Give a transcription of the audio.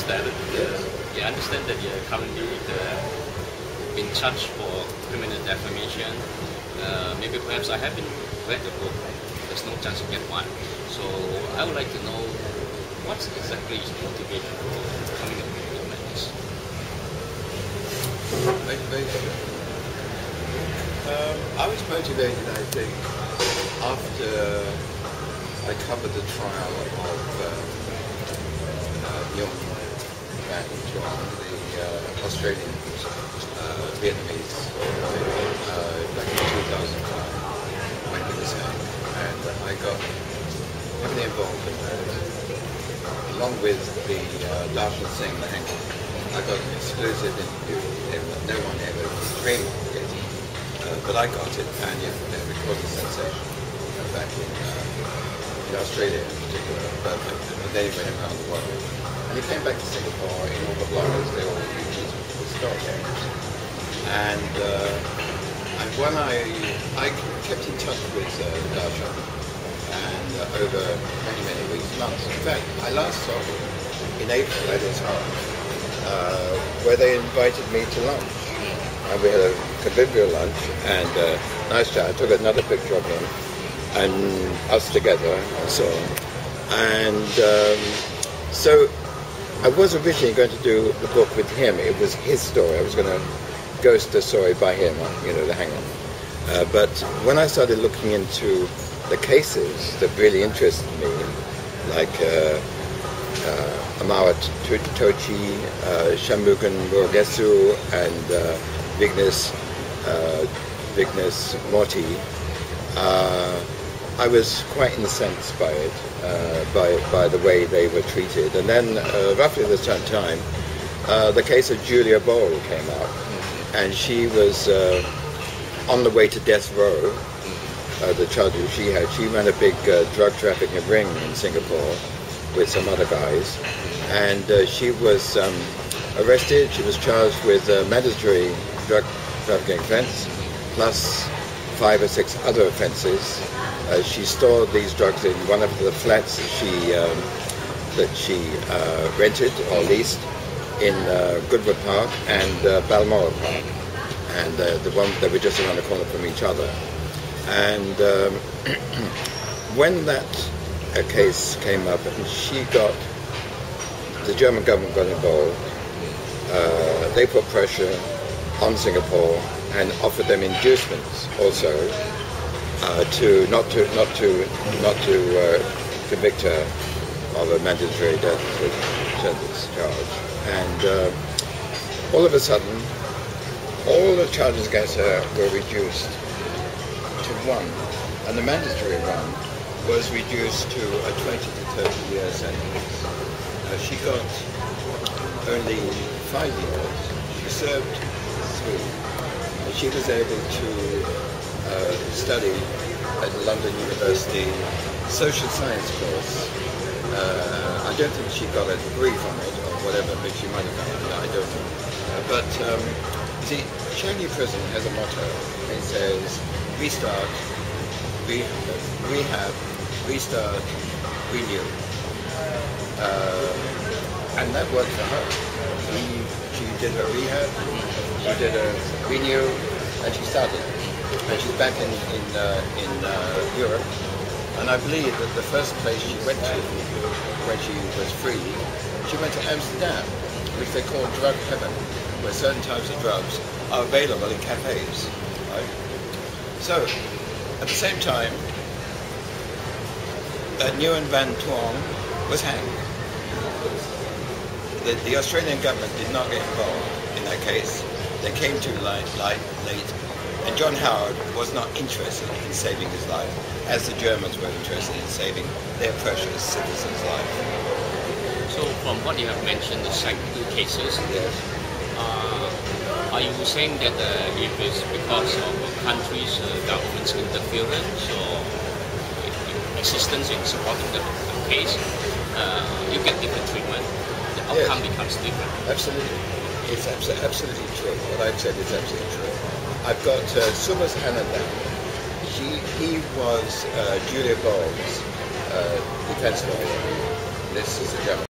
Stalin. Yes. Yeah, I understand that you're currently in charge for criminal defamation. Maybe perhaps I haven't read the book. There's no chance to get one. So I would like to know what exactly is the motivation for coming up with a book like this. Motivation. I was motivated, I think, after I covered the trial of young man, the Australian Vietnamese, back in 2005 when he was hanged, and I got heavily involved in that. Along with the Raffles Singh hanging, I got an exclusive interview with him that no one ever dreamed of getting, but I got it, and it was a sensation back in Australia in particular, but then he went around the world. And he came back to Singapore, in all the bloggers, they all used the story. And when I kept in touch with Dasha, and over many, many weeks, months. In fact, I last saw him in April at his home, where they invited me to lunch. And we had a convivial lunch, and nice chat. I took another picture of him and us together and so on. And so I was originally going to do the book with him. It was his story. I was going to ghost the story by him, you know, the hangman. But when I started looking into the cases that really interested me, like Amara Tochi, Shanmugan Murugesu, and Vignes Morty, I was quite incensed by it, by the way they were treated. And then roughly at the same time, the case of Julia Boll came up, and she was on the way to death row. The charges she had. She ran a big drug trafficking ring in Singapore with some other guys, and she was arrested. She was charged with mandatory drug trafficking offence, plus 5 or 6 other offences. She stored these drugs in one of the flats that she rented or leased in Goodwood Park and Balmoral Park, and the one they were just around the corner from each other. And when that case came up, and the German government got involved, they put pressure on Singapore and offered them inducements also to not to convict her of a mandatory death sentence charge. And all of a sudden, all the charges against her were reduced to 1, and the mandatory one was reduced to a 20 to 30 year sentence. She got only 5 years. She served 3, and she was able to study at London University social science course. I don't think she got a degree from it or whatever, but she might have done it. I don't know. But see, Changi Prison has a motto. It says, restart, rehab, restart, renew. And that worked for her. She did her rehab, she did her renew, and she started. And she's back in Europe. And I believe that the first place she went to when she was free, she went to Amsterdam, which they call drug heaven, where certain types of drugs are available in cafes. Right? So, at the same time, Nguyen Van Tuong was hanged. The Australian government did not get involved in that case. They came too late, and John Howard was not interested in saving his life, as the Germans were interested in saving their precious citizen's life. So, from what you have mentioned, the second 2 cases, Yes. Are you saying that if it's because of a country's government's interference or assistance in supporting the case, you get different treatment, the outcome becomes different? Absolutely. It's absolutely true. What I've said is absolutely true. I've got Subhas Anandan. He was Julia Boll's defense lawyer. This is a German.